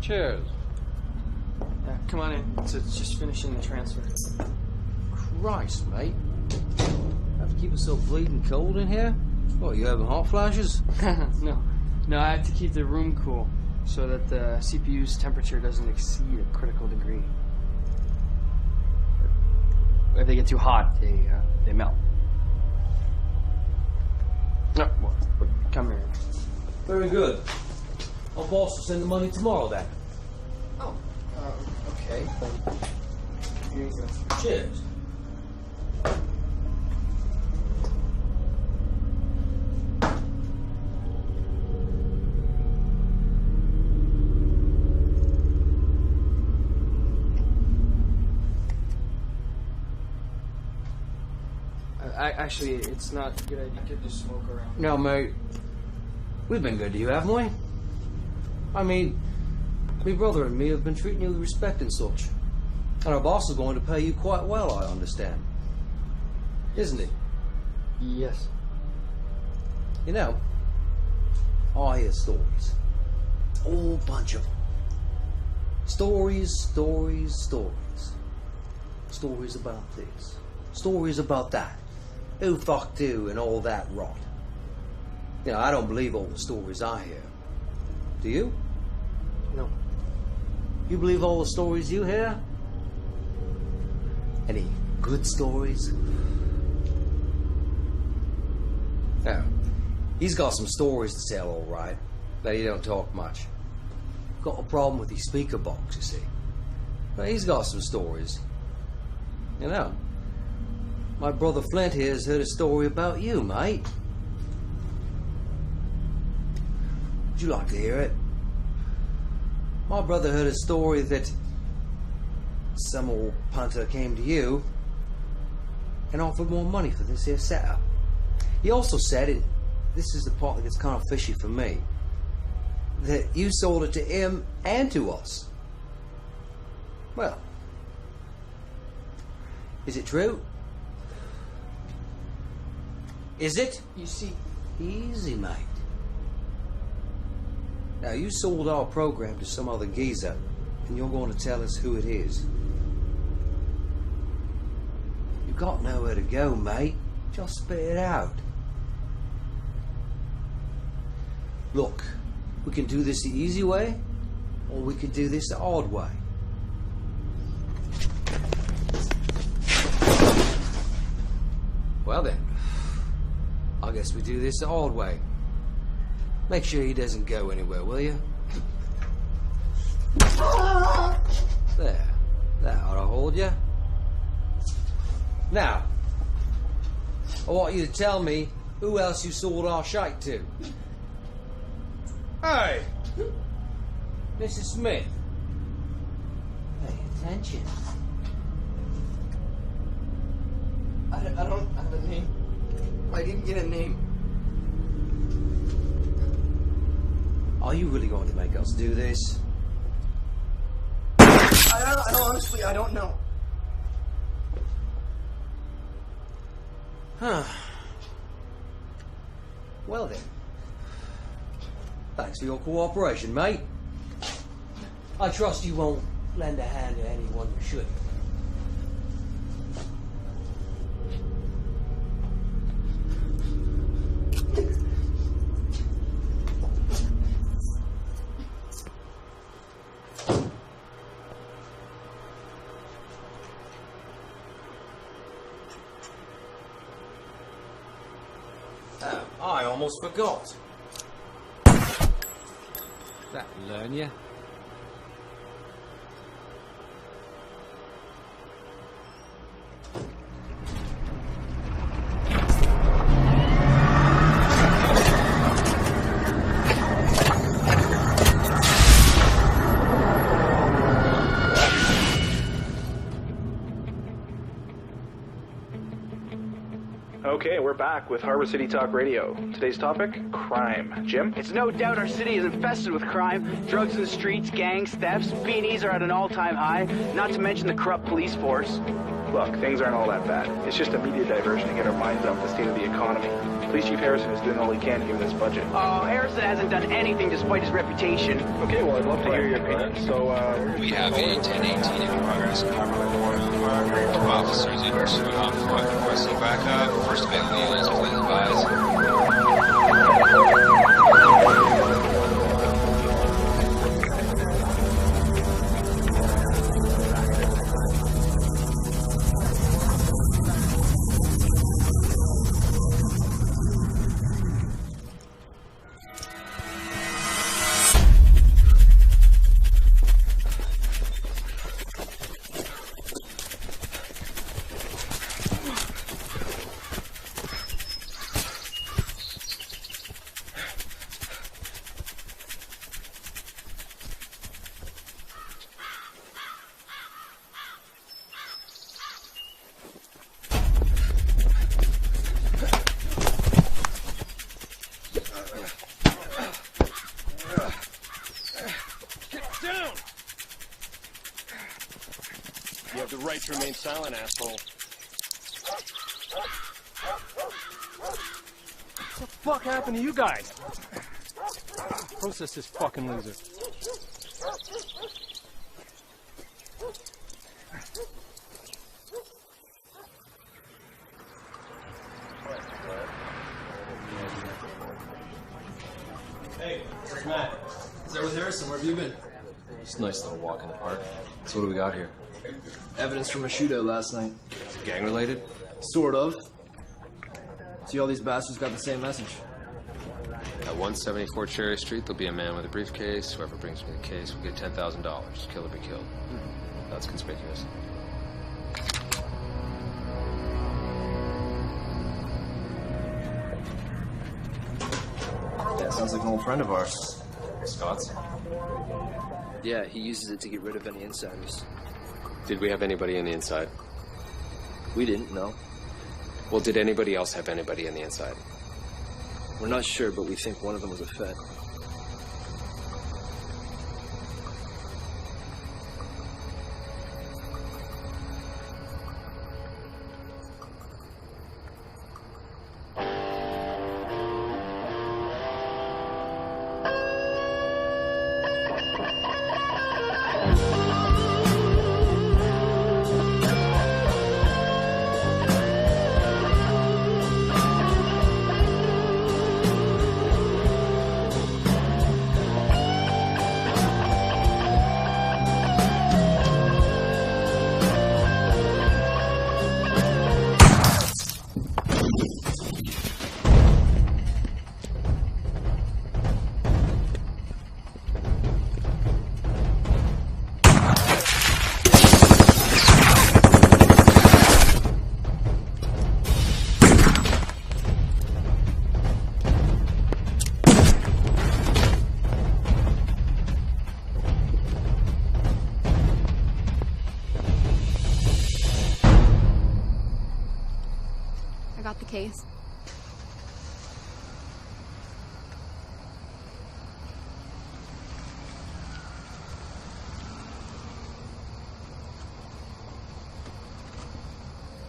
Cheers. Yeah, come on in. It's just finishing the transfer. Christ, mate. Have to keep it so bleeding cold in here? What, you having hot flashes? No, I have to keep the room cool so that the CPU's temperature doesn't exceed a critical degree. If they get too hot, they melt. No, well, come here. Very good. Our boss will send the money tomorrow then. Oh, okay. Here you go. Cheers. Actually, it's not a good idea to just smoke around. No, mate. We've been good to you, haven't we? I mean, my brother and me have been treating you with respect and such. And our boss is going to pay you quite well, I understand. Isn't he? Yes. You know, I hear stories. A whole bunch of them. Stories. Stories about this. Stories about that. Who fucked who and all that rot. You know, I don't believe all the stories I hear. Do you? No. You believe all the stories you hear? Any good stories? Yeah. He's got some stories to tell, all right, but he don't talk much. Got a problem with his speaker box, you see. But he's got some stories. You know, my brother Flint here has heard a story about you, mate. Would you like to hear it? My brother heard a story that some old punter came to you and offered more money for this here setup. He also said, and this is the part that gets kind of fishy for me, that you sold it to him and to us. Well, is it true? Is it? You see, Easy, mate. Now, you sold our program to some other geezer, and you're going to tell us who it is. You've got nowhere to go, mate. Just spit it out. Look, we can do this the easy way, or we can do this the hard way. Well then, I guess we do this the hard way. Make sure he doesn't go anywhere, will you? There. That ought to hold you. Now, I want you to tell me who else you sold our shite to. Hey! Mrs. Smith. Pay attention. I don't have a name. I didn't get a name. Are you really going to make us do this? Honestly, I don't know. Huh. Well then. Thanks for your cooperation, mate. I trust you won't lend a hand to anyone you should. I almost forgot. That'll learn you. Okay, we're back with Harbor City Talk Radio. Today's topic, crime. Jim? It's no doubt our city is infested with crime. Drugs in the streets, gangs, thefts, beanies are at an all-time high, not to mention the corrupt police force. Look, things aren't all that bad. It's just a media diversion to get our minds off the state of the economy. Police Chief Harrison is doing all he can given this budget. Oh, Harrison hasn't done anything despite his reputation. Okay, well, I'd love to hear your opinion. So, we have a 1018 in progress in Harbor Report. Two officers in pursuit on foot. Requesting backup. First available units, please advise. You have the right to remain silent, asshole. What the fuck happened to you guys? Process this fucking loser. Hey, it's Matt. Is that with Harrison? Where have you been? It's a nice little walk in the park. So what do we got here? Evidence from a shootout last night. Gang related? Sort of. See, all these bastards got the same message. At 174 Cherry Street, there'll be a man with a briefcase. Whoever brings me the case will get $10,000. Kill or be killed. That's conspicuous. That sounds like an old friend of ours. Scott's? Yeah, he uses it to get rid of any insiders. Did we have anybody on the inside? We didn't, no. Well, did anybody else have anybody on the inside? We're not sure, but we think one of them was a Fed. Got the case.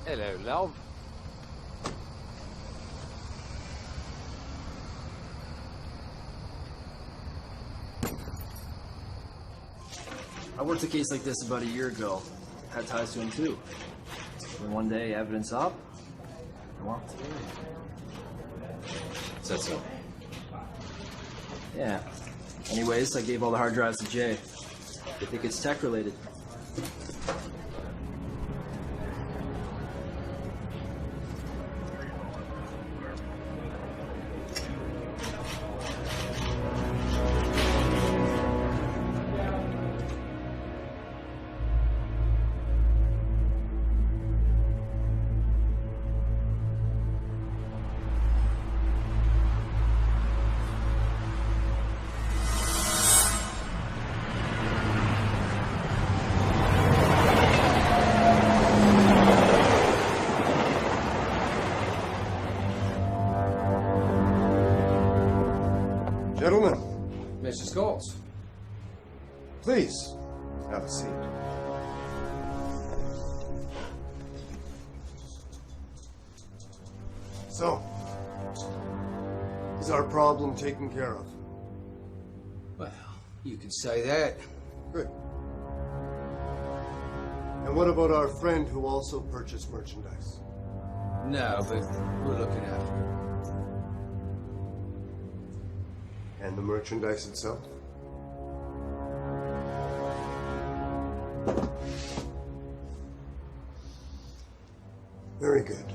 Hello, love. I worked a case like this about a year ago. Had ties to him too. And one day, evidence up. I walked away. Is that so? Yeah. Anyways, I gave all the hard drives to Jay. They think it's tech related. Gentlemen, Mr. Scholes. please have a seat. So, is our problem taken care of? Well, you can say that. Good. And what about our friend who also purchased merchandise? No, but we're looking after it. And the merchandise itself? Very good.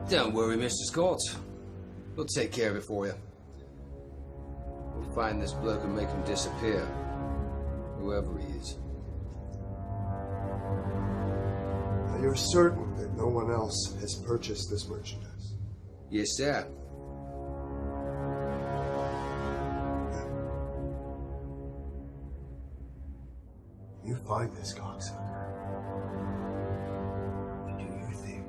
Don't worry, Mr. Scholes. We'll take care of it for you. We'll find this bloke and make him disappear. Whoever he is. Now, you're certain that no one else has purchased this merchandise? Yes, sir. You find this cocksucker. And do your thing.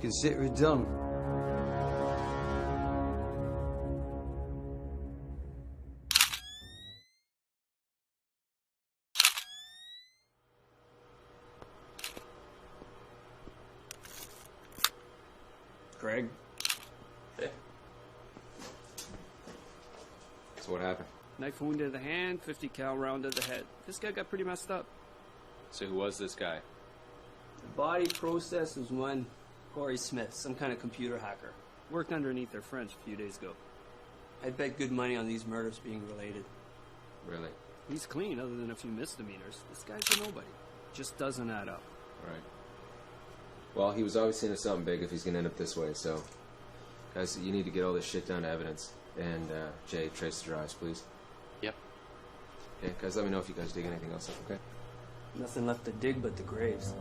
Consider it done. Greg? Hey. So what happened? Knife wound to the hand, 50 cal round to the head. This guy got pretty messed up. So who was this guy? The body process was one Corey Smith, some kind of computer hacker. Worked underneath their French a few days ago. I'd bet good money on these murders being related. Really? He's clean other than a few misdemeanors. This guy's a nobody. Just doesn't add up. Right. Well, he was obviously into something big if he's gonna end up this way, so... Guys, you need to get all this shit down to evidence. And, Jay, trace the drives, please. Yep. Okay, guys, let me know if you guys dig anything else up, okay? Nothing left to dig but the graves.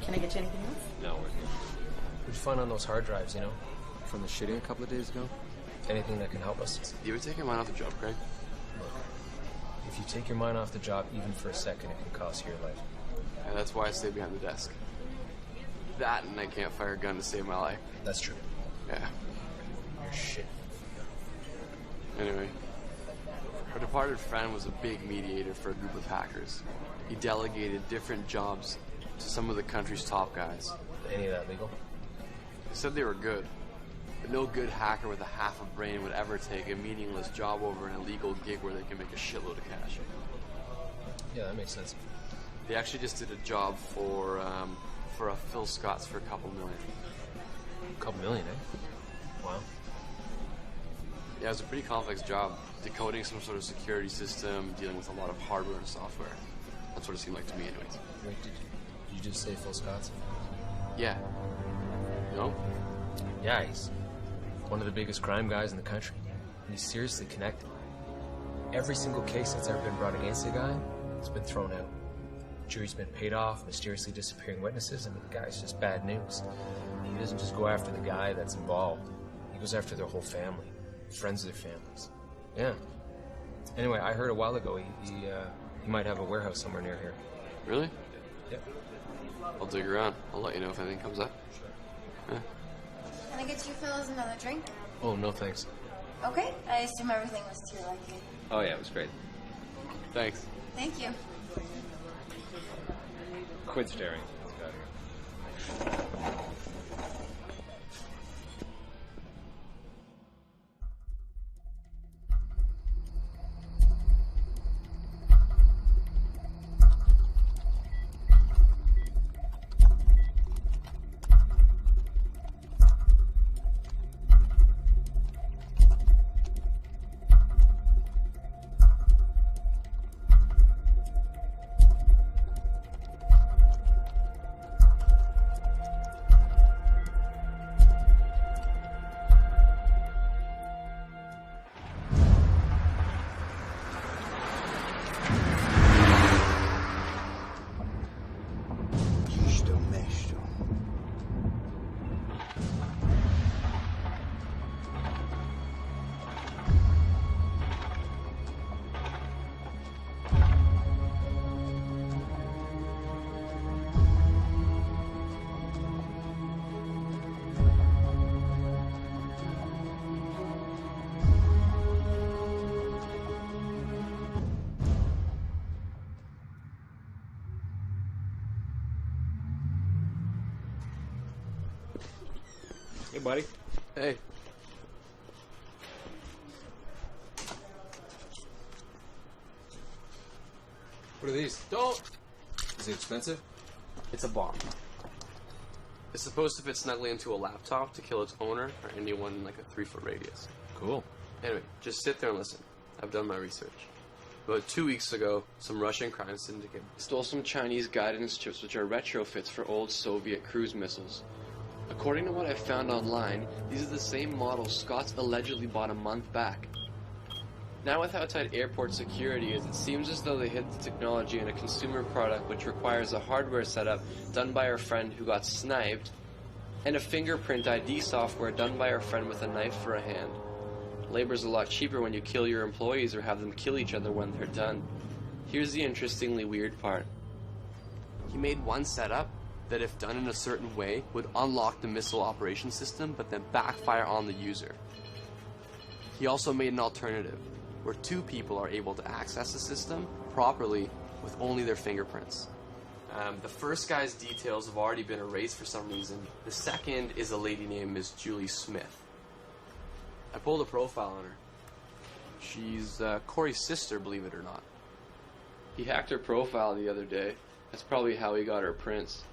Can I get you anything else? No, we're good. What'd you find on those hard drives, you know? From the shooting a couple of days ago? Anything that can help us? You ever take your mind off the job, Craig? Look, if you take your mind off the job even for a second, it can cost you your life. And that's why I stay behind the desk. That and I can't fire a gun to save my life. That's true. Yeah. You're shit. Anyway, our departed friend was a big mediator for a group of hackers. He delegated different jobs to some of the country's top guys. Any of that legal? They said they were good, but no good hacker with a half a brain would ever take a meaningless job over an illegal gig where they can make a shitload of cash. Yeah, that makes sense. They actually just did a job for a Phil Scott's for $2 million. $2 million, eh? Wow. Yeah, it was a pretty complex job. Decoding some sort of security system, dealing with a lot of hardware and software. That's what it seemed like to me anyways. Wait, did you just say Phil Scott's? Yeah. No? Yeah, he's one of the biggest crime guys in the country. And he's seriously connected. Every single case that's ever been brought against the guy has been thrown out. Jury's been paid off, mysteriously disappearing witnesses, and the guy's just bad news. He doesn't just go after the guy that's involved. He goes after their whole family, friends of their families. Yeah. Anyway, I heard a while ago he might have a warehouse somewhere near here. Really? Yep. I'll dig around. I'll let you know if anything comes up. Yeah. Can I get you fellas another drink? Oh, no thanks. Okay, I assume everything was to your liking. Oh, yeah, it was great. Thanks. Thank you. Quit staring. Let's get out of here. Hey, buddy. Hey. What are these? Don't! Is it expensive? It's a bomb. It's supposed to fit snugly into a laptop to kill its owner or anyone in like a 3-foot radius. Cool. Anyway, just sit there and listen. I've done my research. About 2 weeks ago, some Russian crime syndicate stole some Chinese guidance chips which are retrofits for old Soviet cruise missiles. According to what I found online, these are the same models Scott's allegedly bought a month back. Now with how tight airport security is, it seems as though they hid the technology in a consumer product which requires a hardware setup done by our friend who got sniped, and a fingerprint ID software done by our friend with a knife for a hand. Labor's a lot cheaper when you kill your employees or have them kill each other when they're done. Here's the interestingly weird part. He made one setup that, if done in a certain way, would unlock the missile operation system but then backfire on the user. He also made an alternative, where 2 people are able to access the system properly with only their fingerprints. The first guy's details have already been erased for some reason. The second is a lady named Miss Julie Smith. I pulled a profile on her. She's Corey's sister, believe it or not. He hacked her profile the other day. That's probably how he got her prints.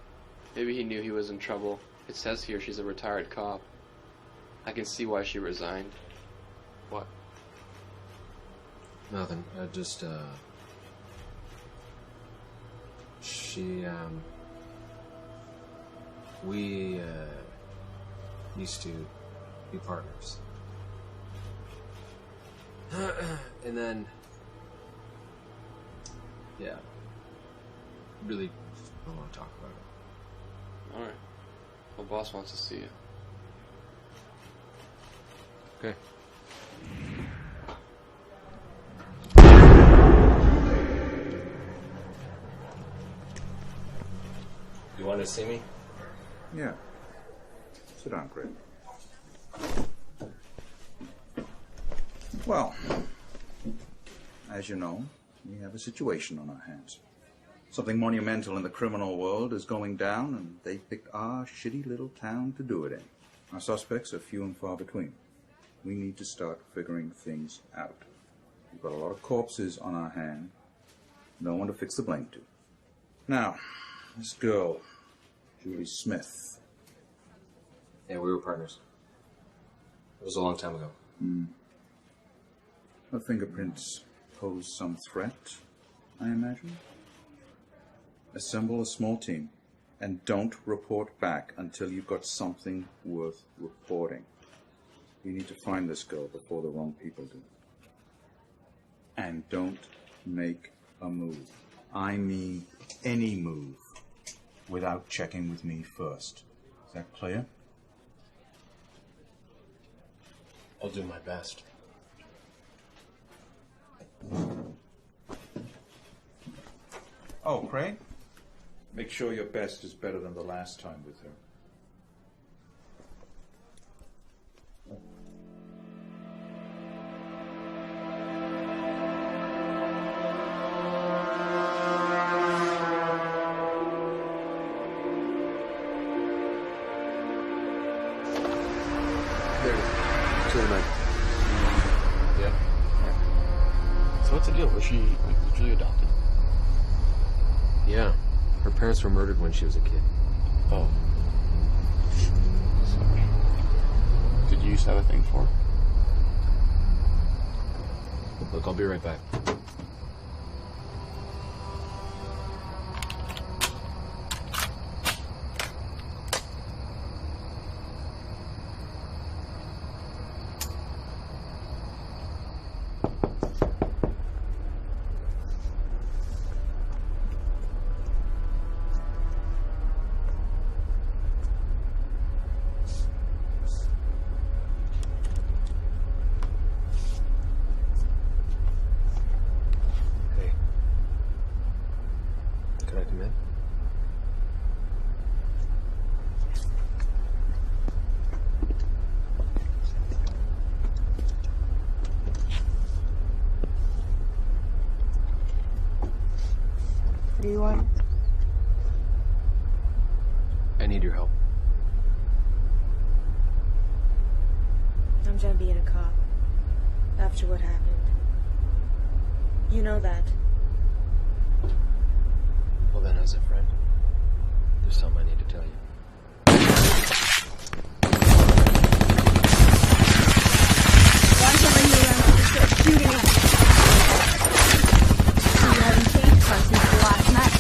Maybe he knew he was in trouble. It says here she's a retired cop. I can see why she resigned. What? Nothing. I just, we, used to be partners. And then, yeah, really don't want to talk about it. Alright. Well, boss wants to see you. Okay. You wanted to see me? Yeah. Sit down, Craig. Well, as you know, we have a situation on our hands. Something monumental in the criminal world is going down, and they picked our shitty little town to do it in. Our suspects are few and far between. We need to start figuring things out. We've got a lot of corpses on our hand. No one to fix the blame to. Now, this girl, Julie Smith. Yeah, we were partners. It was a long time ago. Her fingerprints pose some threat, I imagine. Assemble a small team, and don't report back until you've got something worth reporting. You need to find this girl before the wrong people do. And don't make a move. I mean any move, without checking with me first. Is that clear? I'll do my best. Oh, Craig? Make sure your best is better than the last time with her. There it is. 2 of the men. Yeah. So what's the deal? Was Julie adopted? Yeah. Her parents were murdered when she was a kid. Oh. Sorry. Did you used to have a thing for her? Look, I'll be right back. Can I come in? What do you want? I need your help. I'm done being a cop. After what happened. You know that. Well then, as a friend, there's something I need to tell you. Why don't you bring me around and start shooting at me? You haven't changed much since the last match.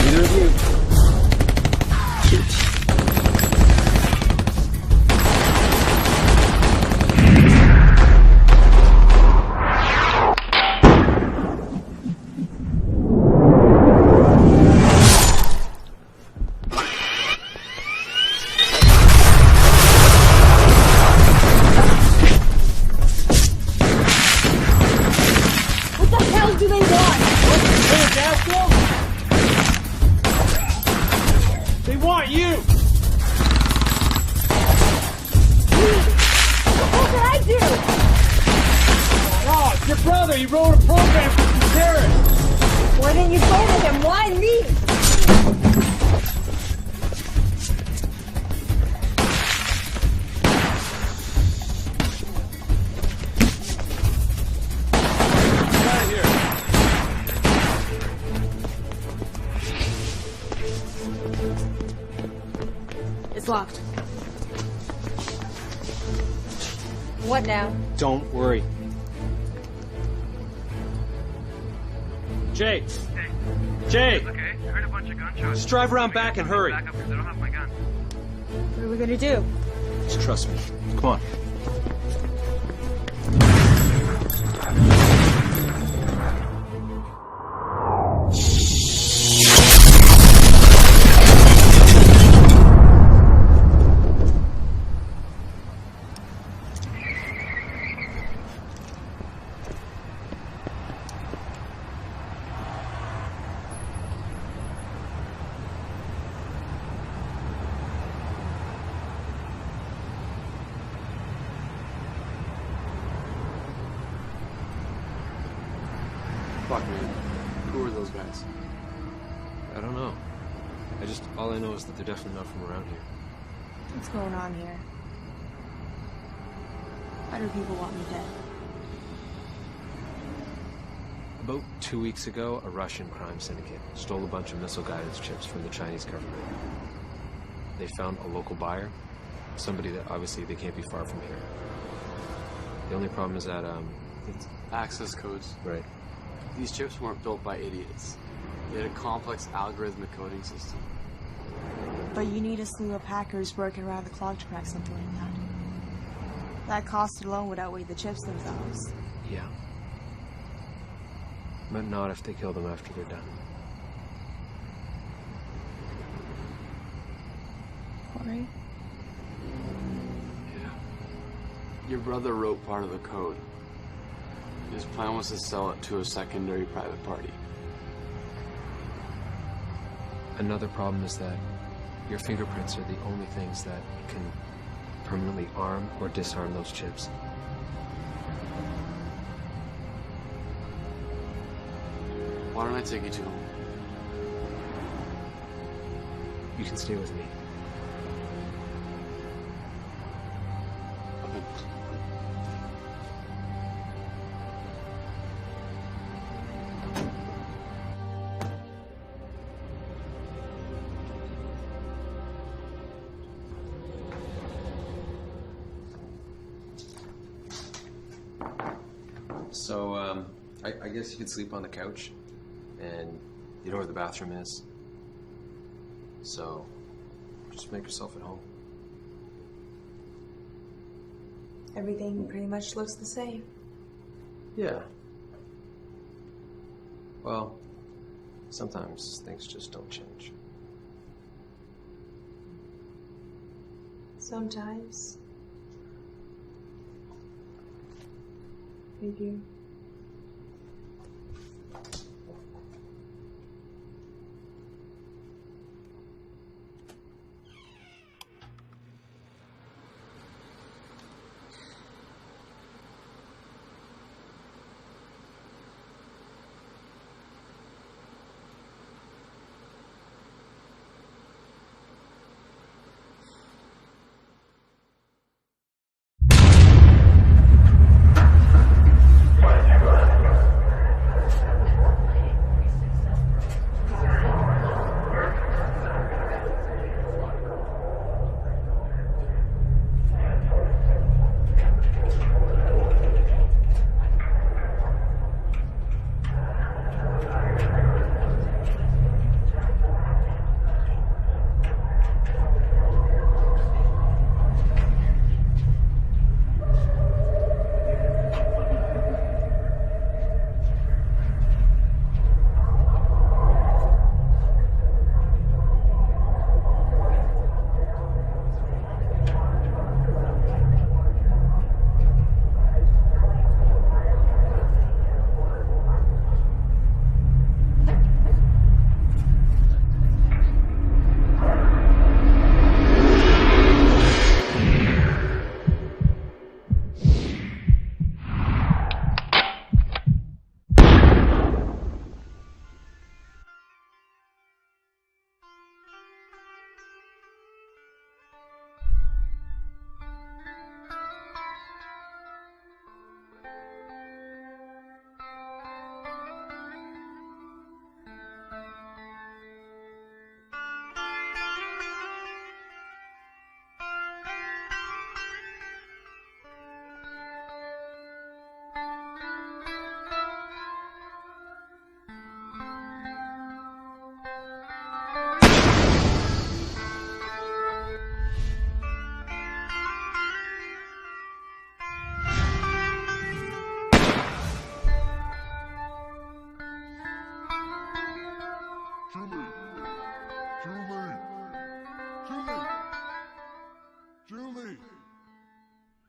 Neither of you. What the hell do they want? They want you! What did I do? Oh, it's your brother. He wrote a program for some terrorists. Why didn't you go to him? Why me? Get out of here. It's locked. What now? Don't worry. Jay. Jay. Okay, I heard a bunch of gunshots. Just drive around back and hurry. Back up because I don't have my gun. What are we gonna do? Just trust me. Come on. Fuck, man. Who are those guys? I don't know. All I know is that they're definitely not from around here. What's going on here? Why do people want me dead? About 2 weeks ago, a Russian crime syndicate stole a bunch of missile guidance chips from the Chinese government. They found a local buyer, somebody that obviously they can't be far from here. The only problem is that, It's access codes. Right. These chips weren't built by idiots. They had a complex algorithmic coding system. But you need a slew of hackers working around the clock to crack something like that. That cost alone would outweigh the chips themselves. Yeah. But not if they kill them after they're done. Alright. Yeah. Your brother wrote part of the code. His plan was to sell it to a secondary private party. Another problem is that your fingerprints are the only things that can permanently arm or disarm those chips. Why don't I take you to him? You can stay with me. Okay. So, I guess you could sleep on the couch, and you know where the bathroom is. So, just make yourself at home. Everything pretty much looks the same. Yeah. Well, sometimes things just don't change. Sometimes. They do.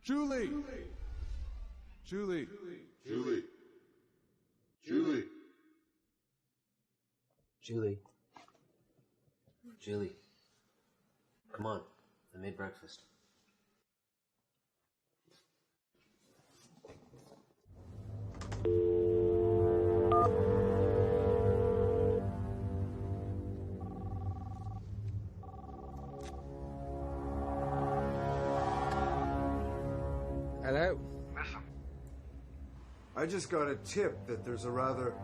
Julie! Julie! Julie! Julie! Julie. Julie. Come on. I made breakfast. Hello? Listen. I just got a tip that there's a rather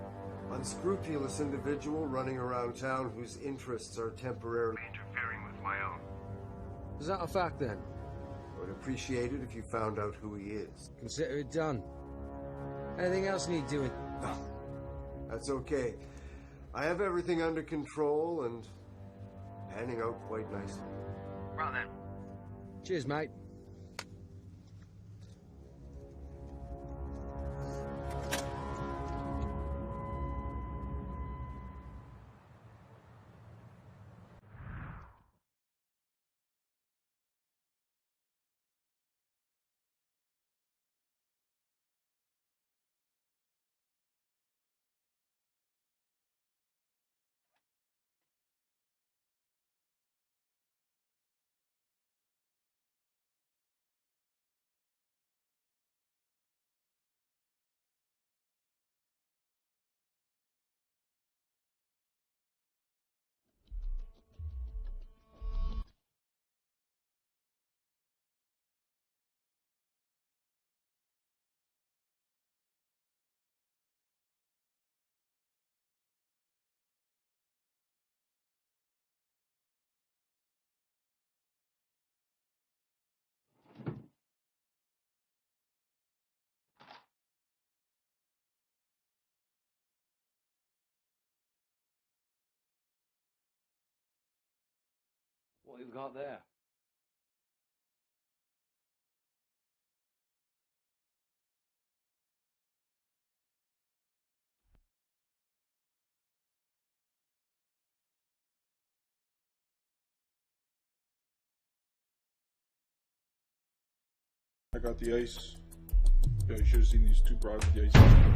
unscrupulous individual running around town whose interests are temporarily interfering with my own. Is that a fact then? I would appreciate it if you found out who he is. Consider it done. Anything else need doing? That's okay. I have everything under control and panning out quite nicely. Well then. Cheers, mate. What you've got there? I got the ice. Yeah, you should have seen these two broads with the ice.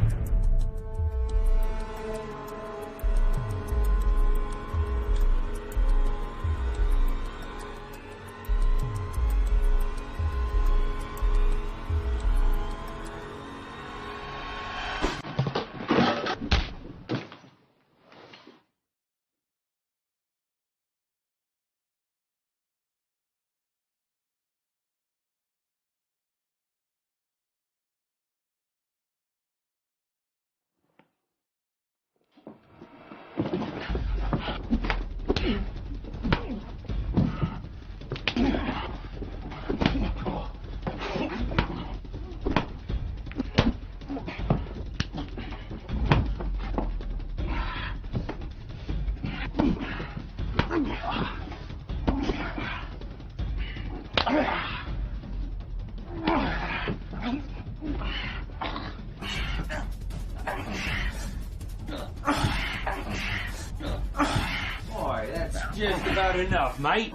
Boy, that's just about enough, mate.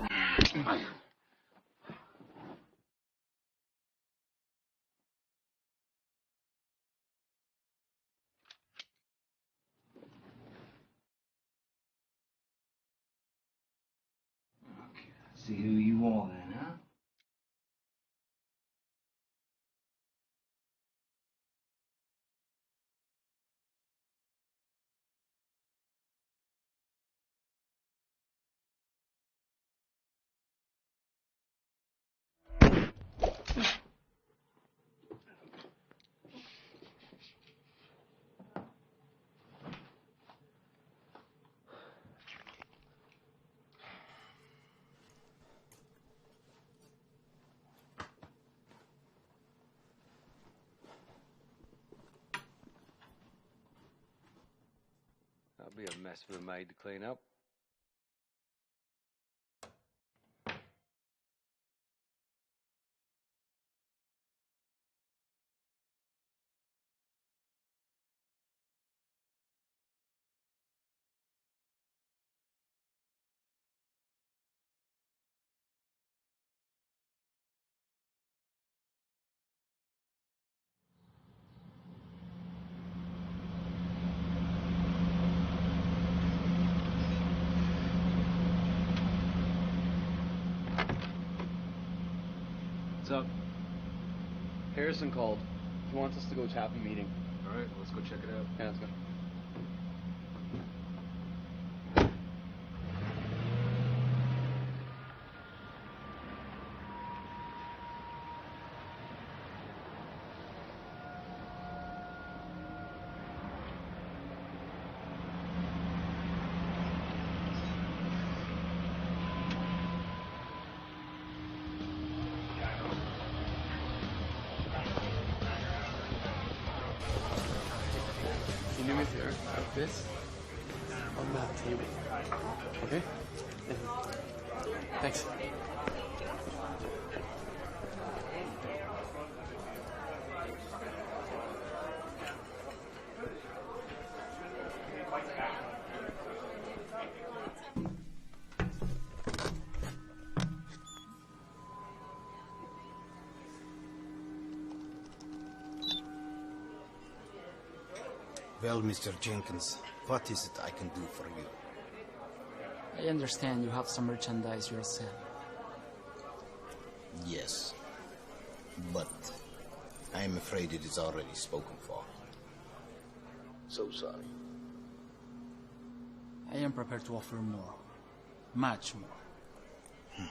See who you are then, huh? That'd be a mess for the maid to clean up. up? Harrison called. He wants us to go tap a meeting. Alright, let's go check it out. Yeah, let's go. Can you do me a favor? Like this? On that table. Okay? Thanks. Well, Mr. Jenkins, what is it I can do for you? I understand you have some merchandise you're selling. Yes, but I'm afraid it is already spoken for. So sorry. I am prepared to offer more. Much more.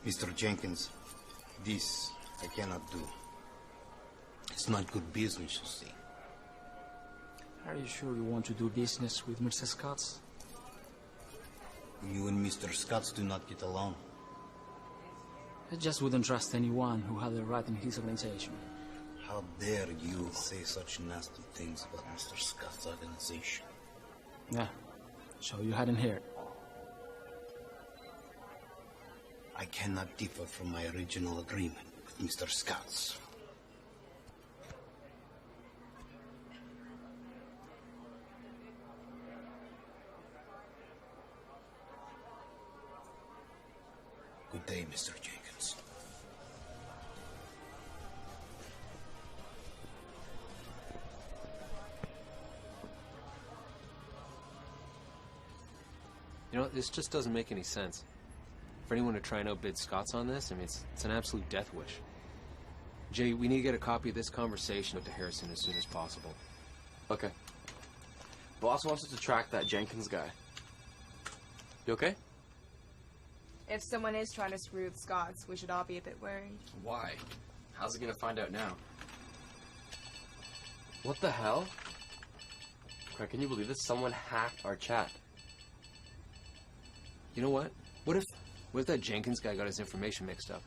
Mr. Jenkins, this I cannot do. It's not good business, you see. Are you sure you want to do business with Mr. Scotts? You and Mr. Scotts do not get along. I just wouldn't trust anyone who had a rat in his organization. How dare you say such nasty things about Mr. Scott's organization? Yeah, so you hadn't heard. I cannot differ from my original agreement with Mr. Scotts. Good day, Mr. Jenkins. You know, this just doesn't make any sense. For anyone to try and outbid Scott's on this, I mean, it's an absolute death wish. Jay, we need to get a copy of this conversation to Harrison as soon as possible. Okay. Boss wants us to track that Jenkins guy. You okay? If someone is trying to screw with Scots, we should all be a bit worried. Why? How's he gonna find out now? What the hell? Craig, can you believe this? Someone hacked our chat. You know what? What if that Jenkins guy got his information mixed up?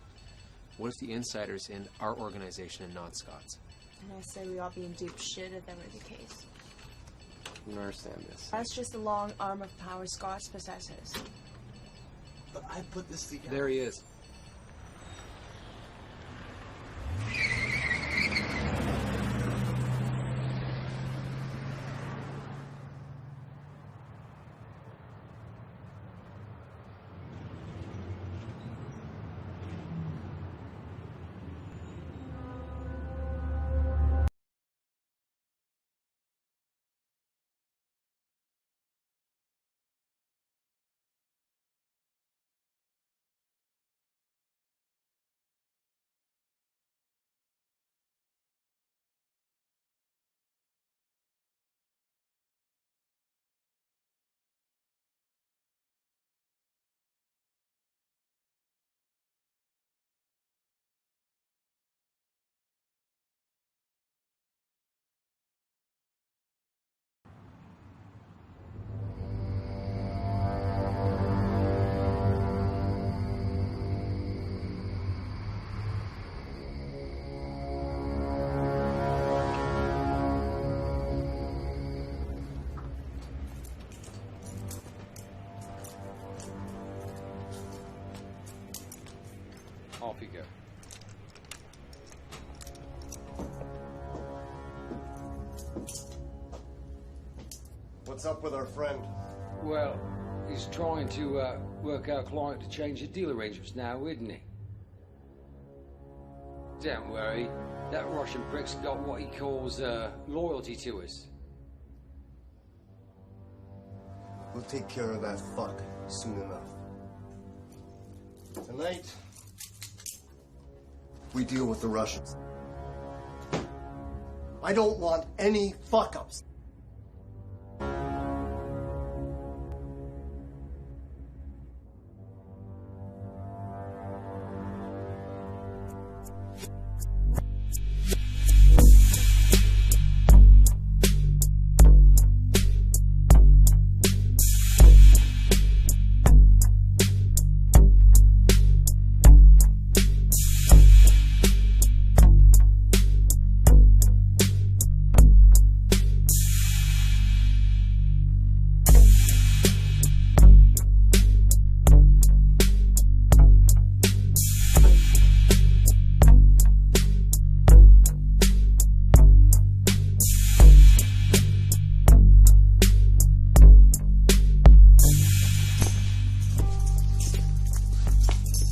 What if the insider's in our organization and not Scott's? And I say we all be in deep shit if that were the case. I don't understand this. That's just the long arm of power Scots possesses. But I put this together. There he is. Off you go. What's up with our friend? Well, he's trying to work out a client to change the deal arrangements now, isn't he? Don't worry, that Russian prick's got what he calls loyalty to us. We'll take care of that fuck soon enough. Tonight, we deal with the Russians. I don't want any fuck-ups.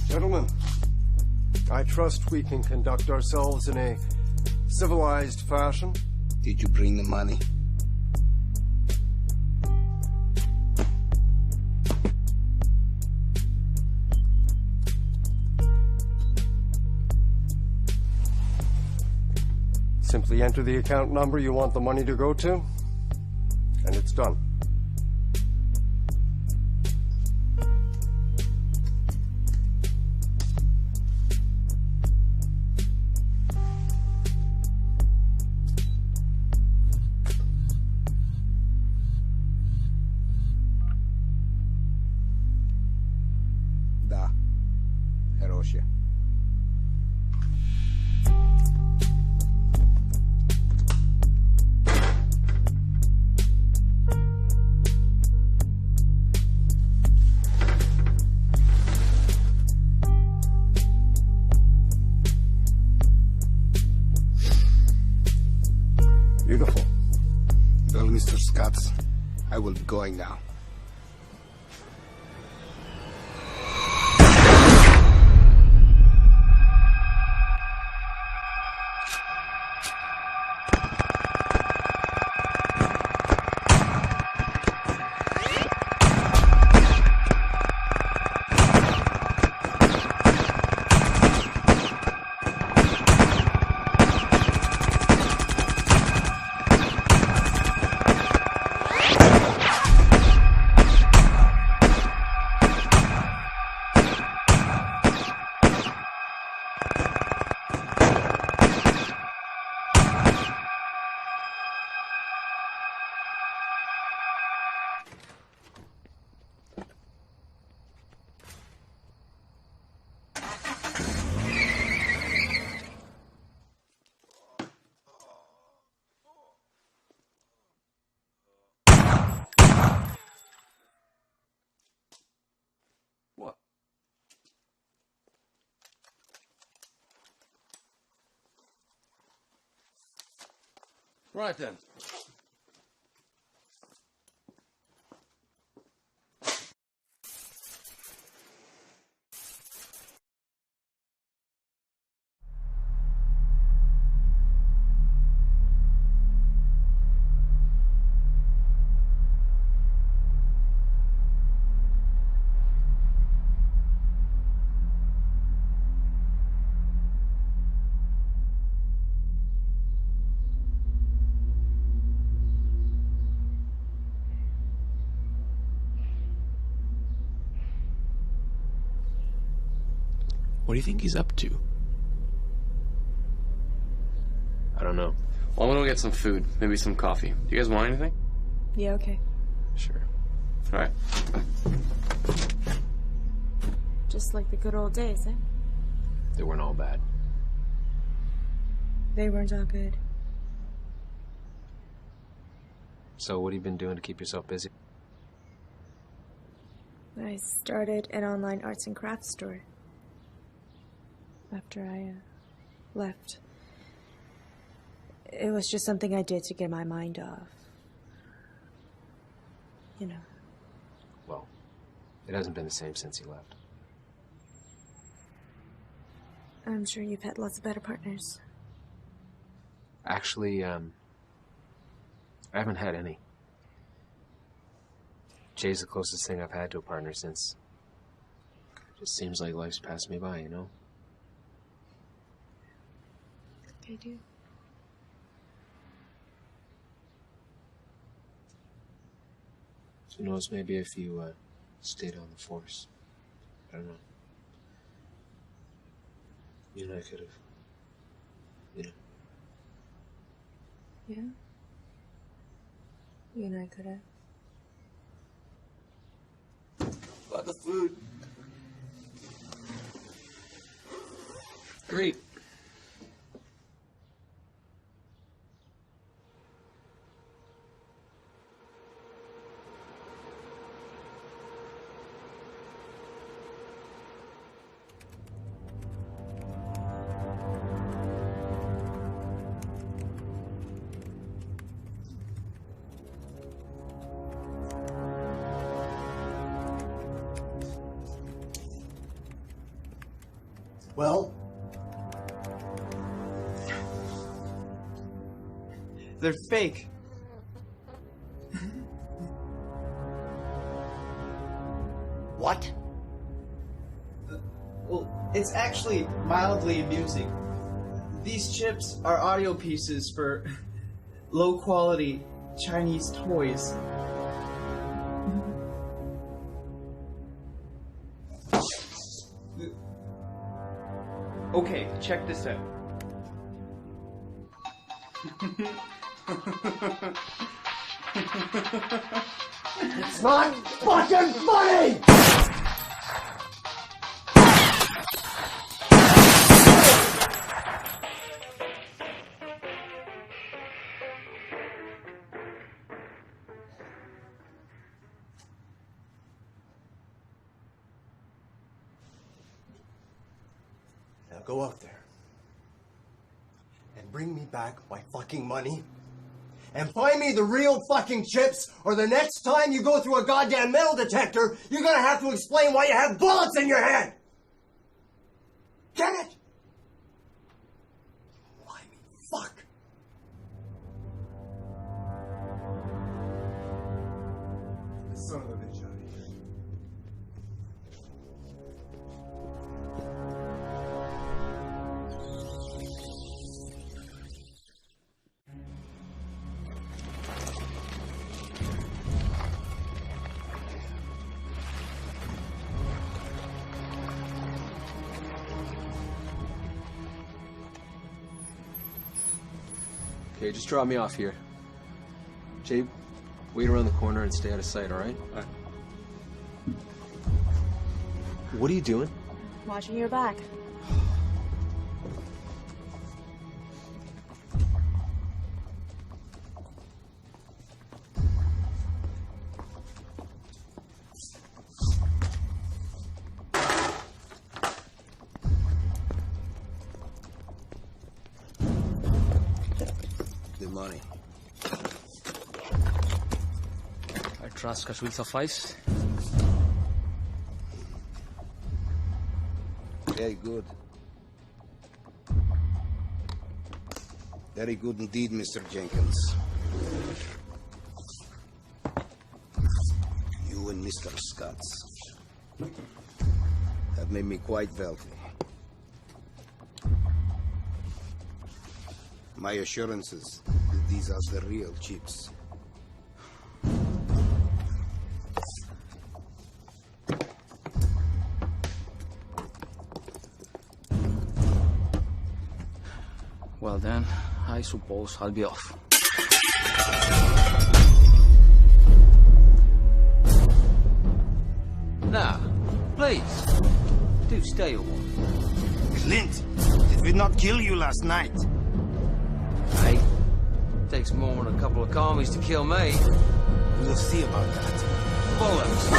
Gentlemen, I trust we can conduct ourselves in a civilized fashion. Did you bring the money? Simply enter the account number you want the money to go to, and it's done. Da. Хорошее. Beautiful. Well, Mr. Scott, I will be going now. What? Right then. What do you think he's up to? I don't know. Well, I'm gonna go get some food, maybe some coffee. Do you guys want anything? Yeah, okay. Sure. All right. Just like the good old days, eh? They weren't all bad. They weren't all good. So what have you been doing to keep yourself busy? I started an online arts and crafts store. After I left. It was just something I did to get my mind off. You know. Well, it hasn't been the same since you left. I'm sure you've had lots of better partners. Actually, I haven't had any. Jay's the closest thing I've had to a partner since. It just seems like life's passed me by, you know? okay too. Who knows, maybe if you stayed on the force. I don't know. You and I could have. You know. Yeah? You and I could have. About the food. Great. Well? They're fake. What? Well, it's actually mildly amusing. These chips are audio pieces for low-quality Chinese toys. Okay, check this out. It's not fucking funny! Now go out there and bring me back my fucking money. And find me the real fucking chips, or the next time you go through a goddamn metal detector, you're gonna have to explain why you have bullets in your head! Get it? Why me? Fuck. Son of a bitch out of here. Okay, just drop me off here. Jay, wait around the corner and stay out of sight, all right? All right. What are you doing? Watching your back. The money. I trust cash will suffice. Very good. Very good indeed, Mr. Jenkins. You and Mr. Scotts have made me quite wealthy. My assurances that these are the real chips. Well then, I suppose I'll be off. Now, please, do stay a while. Clint, did we not kill you last night? Hey, takes more than a couple of commies to kill me. We'll see about that. Bollocks!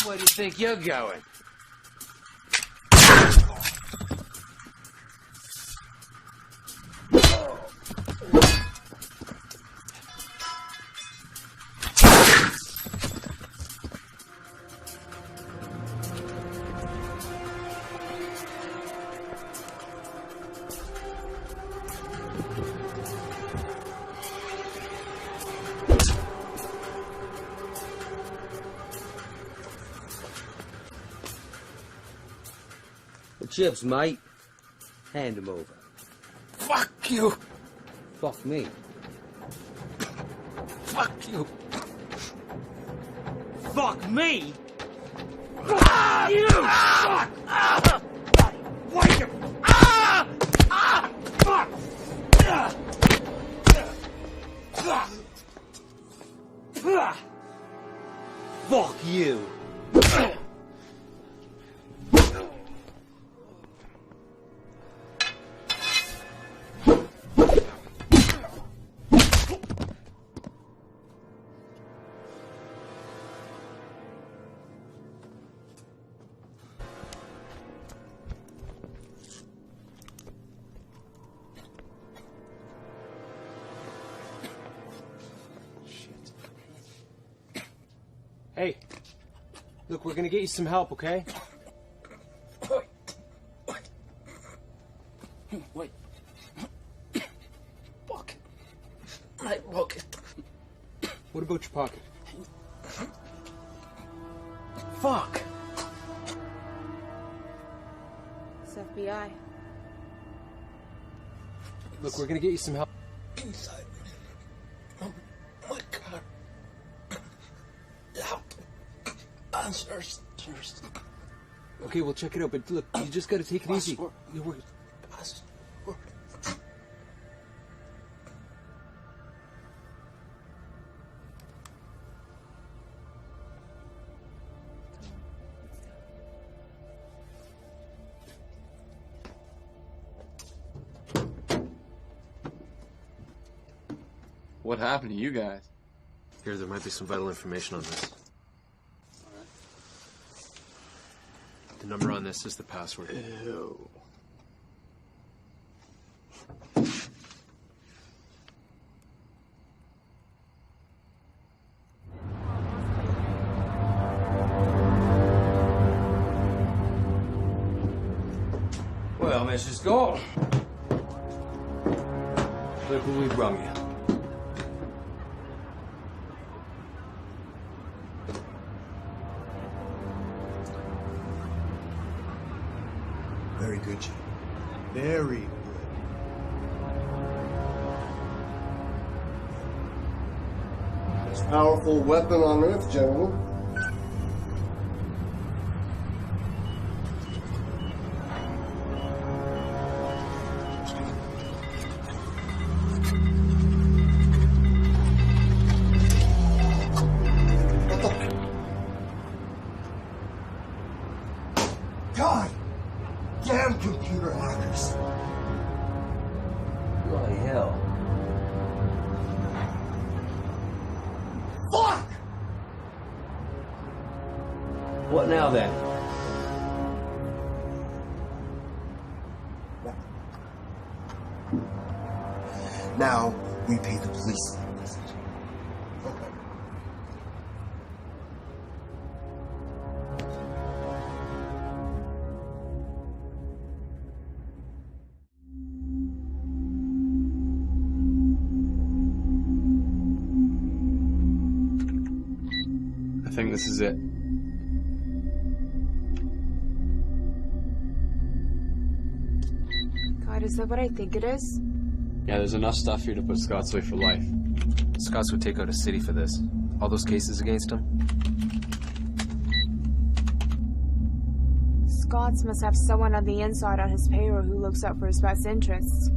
Where do you think you're going? chips, mate. Hand them over. Fuck you! Fuck me. Fuck you! Fuck me? Fuck you! Fuck! Wait a... Fuck! Fuck you. Hey, look, we're gonna get you some help, okay? Wait. Pocket. My pocket. What about your pocket? Fuck. It's FBI. Look, we're gonna get you some help. Inside. My car. Loud. Answers. Okay, we'll check it out, but look, you just gotta take it easy. Password. We're- Password. What happened to you guys? Here, there might be some vital information on this. The number on this is the password. Ew. Well, Mrs. Gordon. Look who we brung you. Very good, Jim. Very good. Most powerful weapon on Earth, gentlemen. God! Damn computer hackers! Bloody hell. Fuck! What now then? Now we pay the police. I think this is it. God, is that what I think it is? Yeah, there's enough stuff here to put Scott's away for life. Scots would take out a city for this. All those cases against him. Scott's must have someone on the inside on his payroll who looks out for his best interests.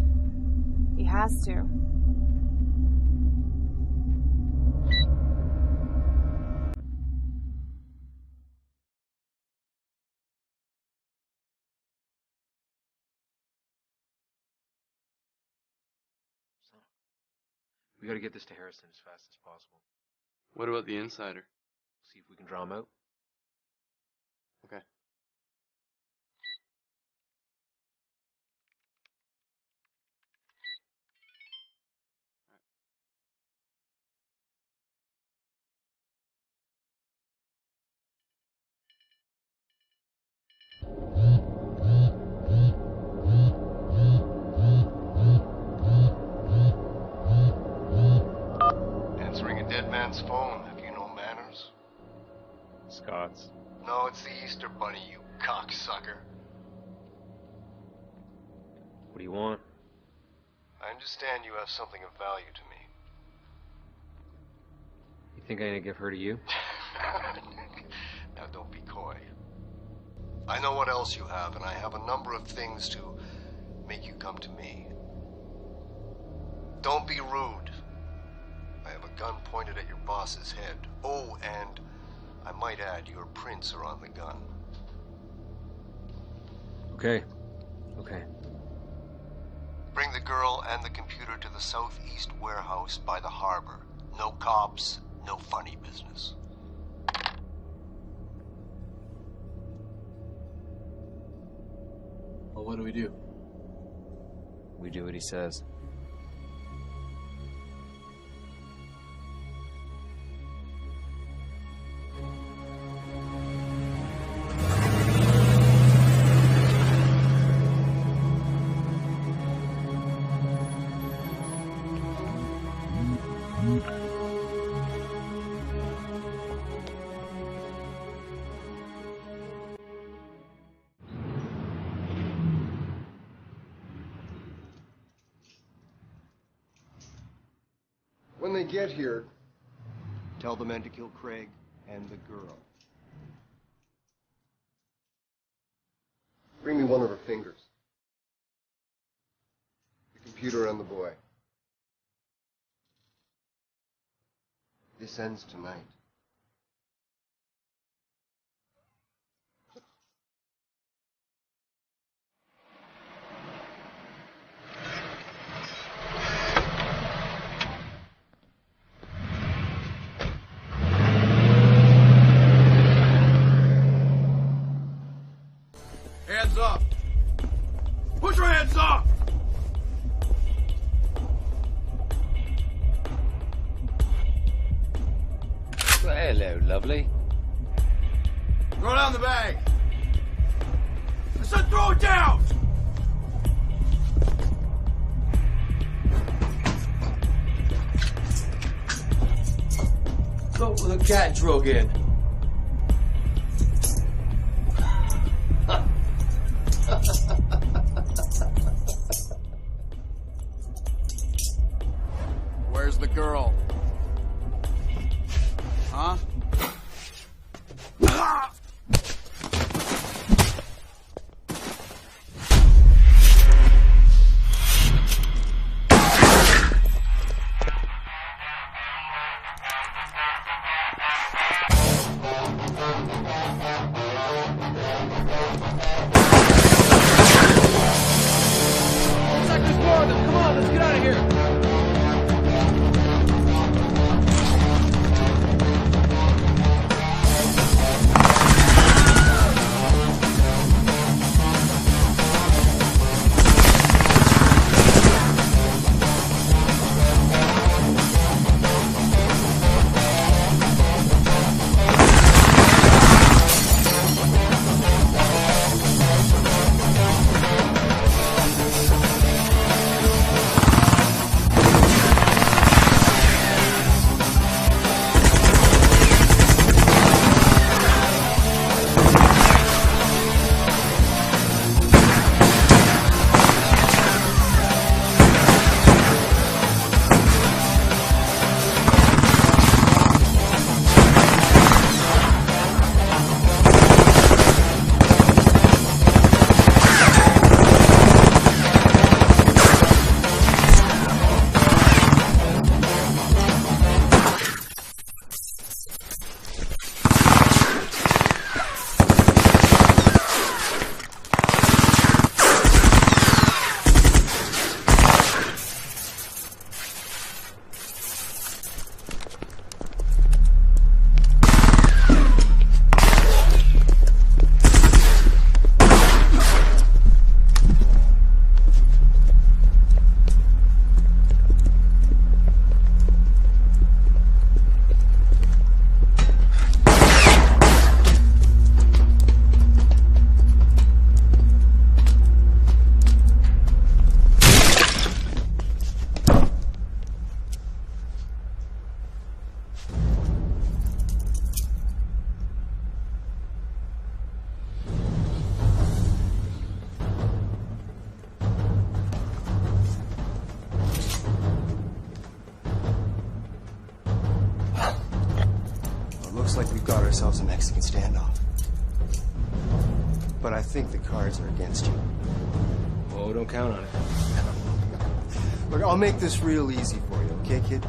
He has to. We gotta get this to Harrison as fast as possible. What about the insider? See if we can draw him out. Okay. Answering a dead man's phone, have you no manners? do you want? I understand you have something of value to me. You think I'm gonna give her to you? Now don't be coy. I know what else you have, and I have a number of things to make you come to me. Don't be rude. I have a gun pointed at your boss's head. Oh, and I might add, your prints are on the gun. Okay. Okay. Bring the girl and the computer to the southeast warehouse by the harbor. No cops, no funny business. Well, what do? We do what he says. When they get here, tell the men to kill Craig and the girl. Bring me one of her fingers. The computer and the boy. This ends tonight. Hands up! Put your hands up! Well, hello, lovely. Throw down the bag! I said throw it down! Thought with a cat drug in. Where's the girl? Huh? got ourselves a Mexican standoff. But I think the cards are against you. Oh, don't count on it. Look, I'll make this real easy for you, okay, kid?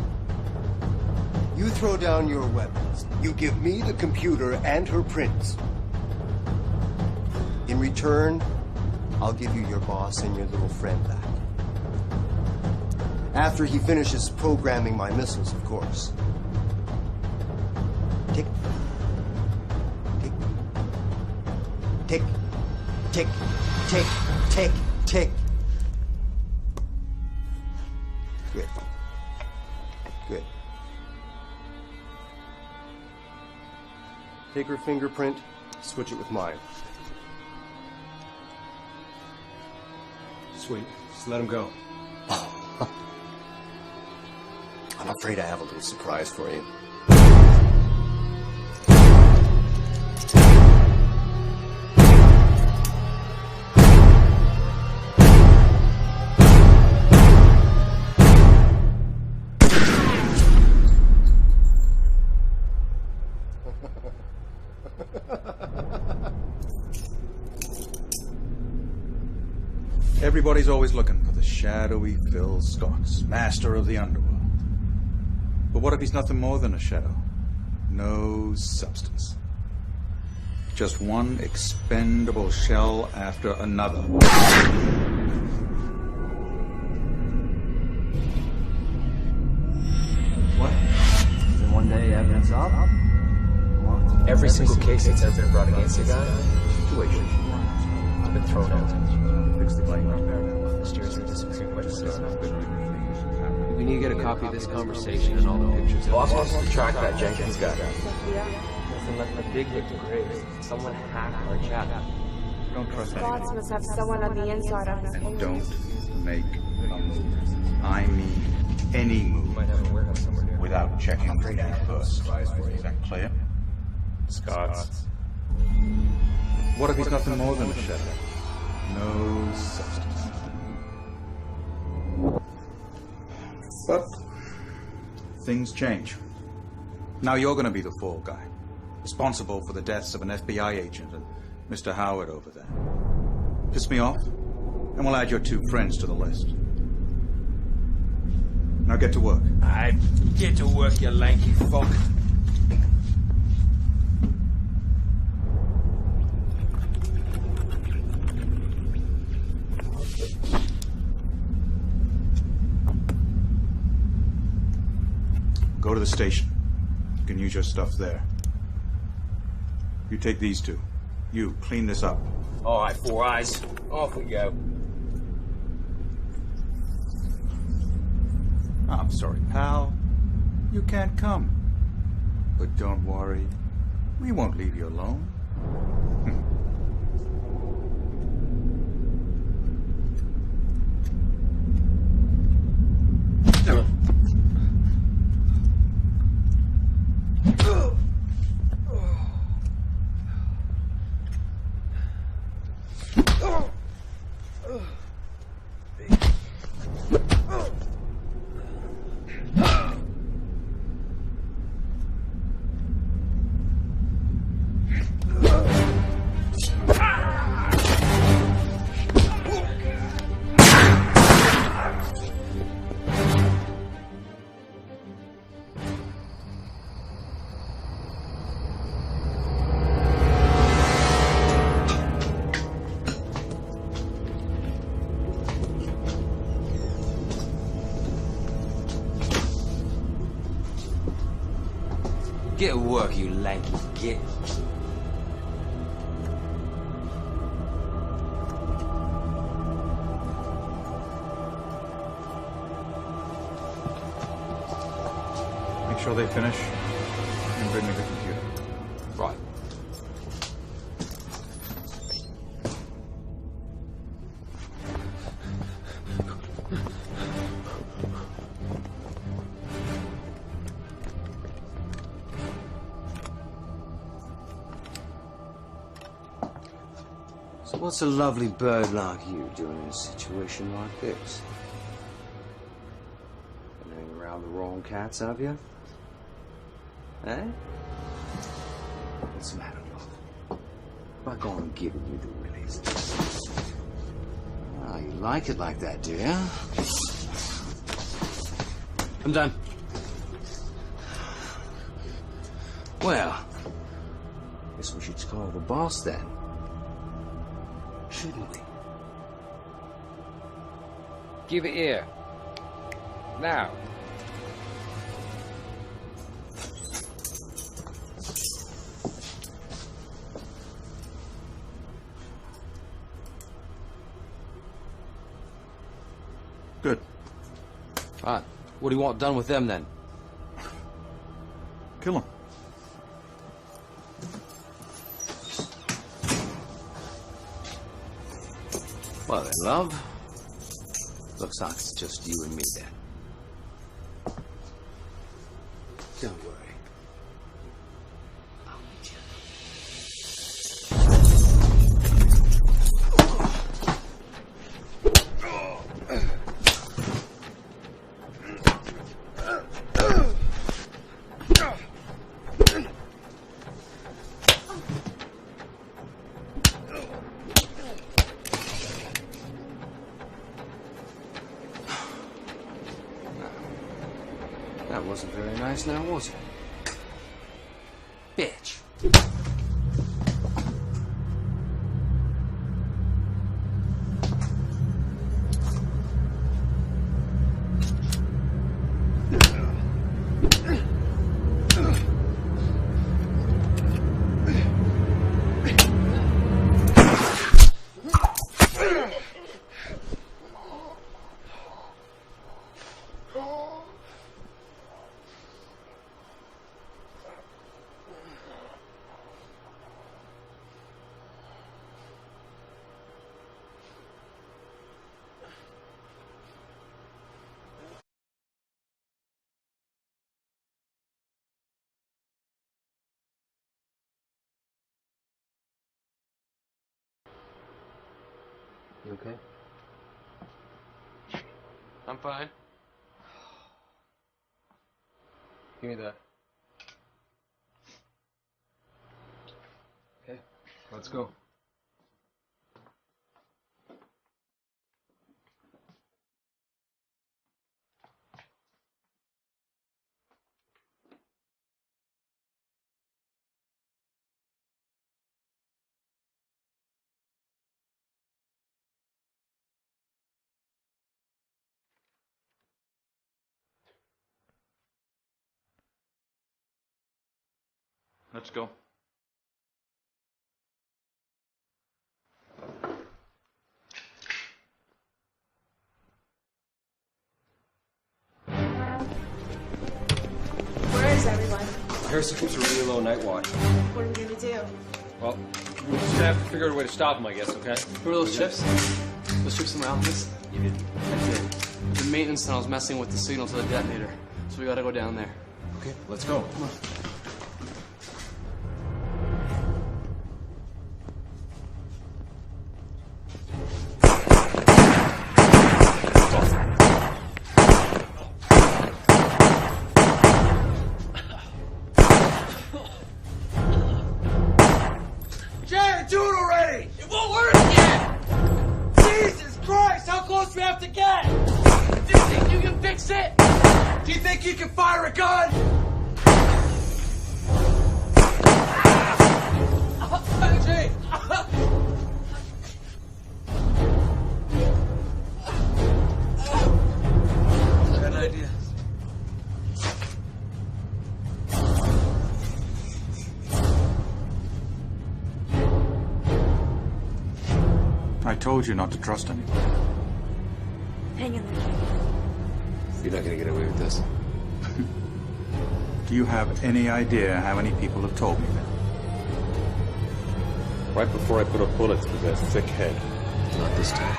You throw down your weapons. You give me the computer and her prints. In return, I'll give you your boss and your little friend back. After he finishes programming my missiles, of course. Tick. Tick. Tick. Tick. Tick. Tick. Tick. Good. Good. Take her fingerprint, switch it with mine. Sweet. Just let him go. I'm afraid I have a little surprise for you. Everybody's always looking for the shadowy Phil Scotts, master of the underworld. But what if he's nothing more than a shadow? No substance. Just one expendable shell after another. What? Then one day evidence up? Every single case that's ever been brought against a guy, situation, has been thrown out. Fix the claim. Steers are disappearing witnesses. We need to get a copy of this conversation and all the pictures. Boss wants to track that Jenkins guy. Listen, let the big hit the graves. Someone hacked our chat. Don't trust Scotts anyone. must have someone on the inside of his And don't make a move. I mean any move. Without checking the thing first. Is that clear? Scotts. What if he's nothing more than a shadow? No substance. But things change. Now you're going to be the fall guy, responsible for the deaths of an FBI agent and Mr. Howard over there. Piss me off, and we'll add your two friends to the list. Now get to work. I get to work, you lanky fuck. Go to the station. You can use your stuff there. You take these two. You, clean this up. All right, Four Eyes. Off we go. I'm sorry, pal. You can't come. But don't worry. We won't leave you alone. Get to work, you lanky git. Make sure they finish and bring me the computer. Right. So what's a lovely bird like you doing in a situation like this? Been hanging around the wrong cats, have you? Eh? What's the matter, love? Back on and give it with the willies. Ah, you like it like that, do you? I'm done. Well, guess we should call the boss then. Shouldn't we? Give it here. Now. Good. Alright, what do you want done with them then? Kill them. Well then, love. Looks like it's just you and me then. Don't worry. I'll meet you. That wasn't very nice now, was it? Bitch. You okay? I'm fine. Give me that. Okay, let's go. Let's go. Where is everyone? Harrison keeps a really low night watch. What are we gonna do? Well, we're just gonna have to figure out a way to stop him, I guess, okay? Who are those chips? Those chips in my office? You did. I did. The maintenance tunnel's messing with the signal to the detonator, so we gotta go down there. Okay, let's go. Come on. Jared, do it already! It won't work yet! Jesus Christ, how close do we have to get? Do you think you can fix it? Do you think you can fire a gun? Jay! I got an idea. I told you not to trust anyone. Hang in there. You're not gonna get away with this. Do you have any idea how many people have told me that? Right before I put a bullet through their thick head. Not this time.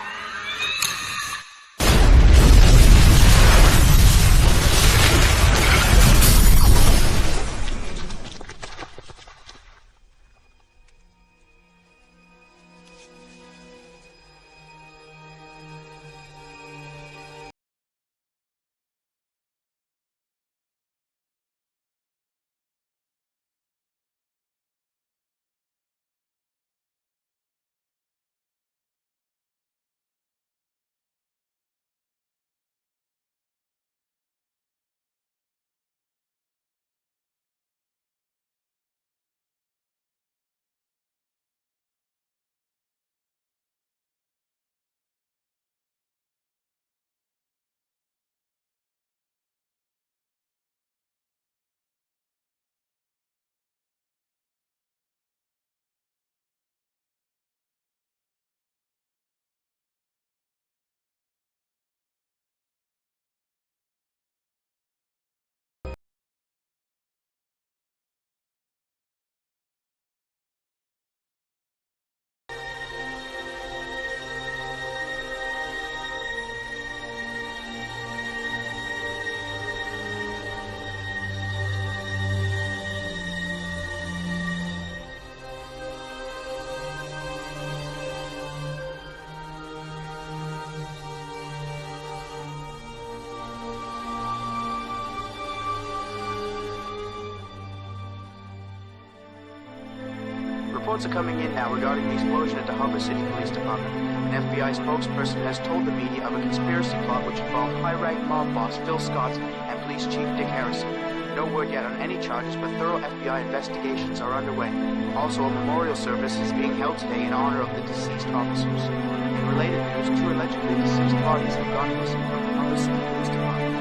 Reports are coming in now regarding the explosion at the Harbor City Police Department. An FBI spokesperson has told the media of a conspiracy plot which involved high-rank mob boss Phil Scott and police chief Dick Harrison. No word yet on any charges, but thorough FBI investigations are underway. Also, a memorial service is being held today in honor of the deceased officers. In related news, 2 allegedly deceased parties have gone missing from the Harbor City Police Department.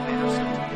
Men are said to be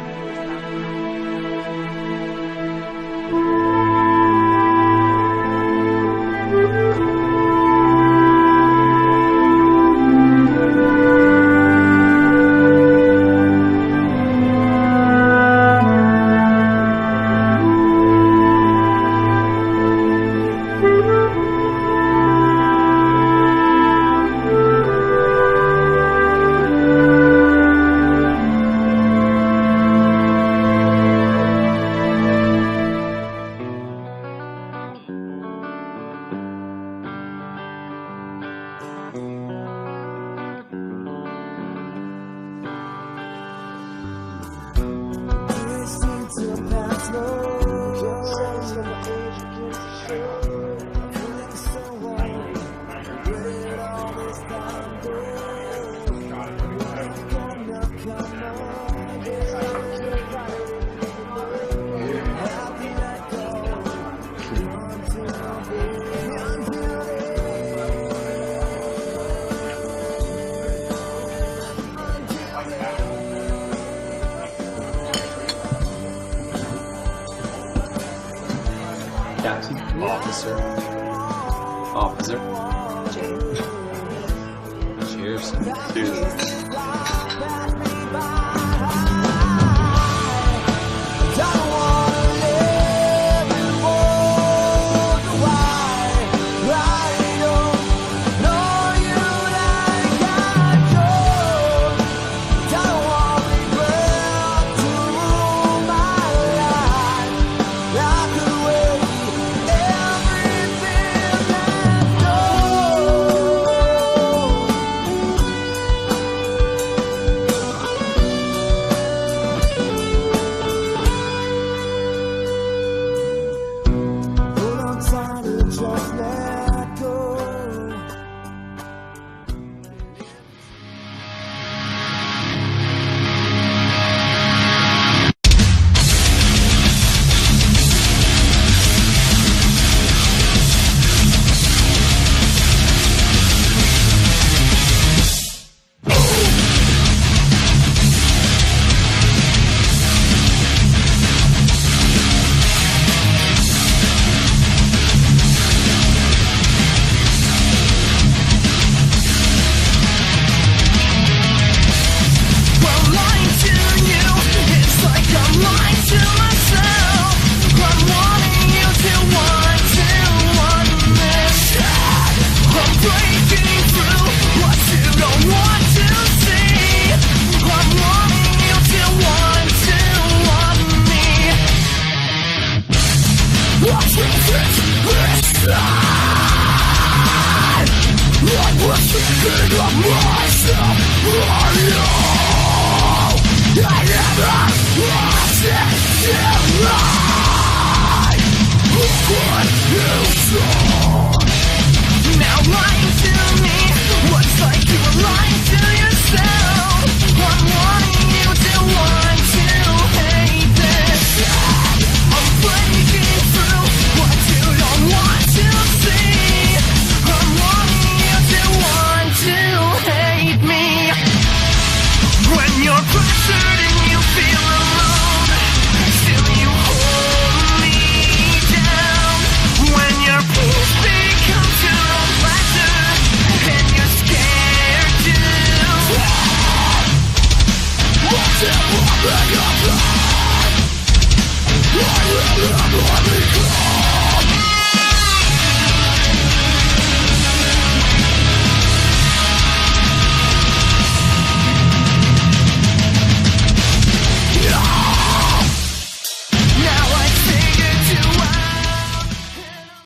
Taxi. Officer. Officer. Cheers. Cheers. I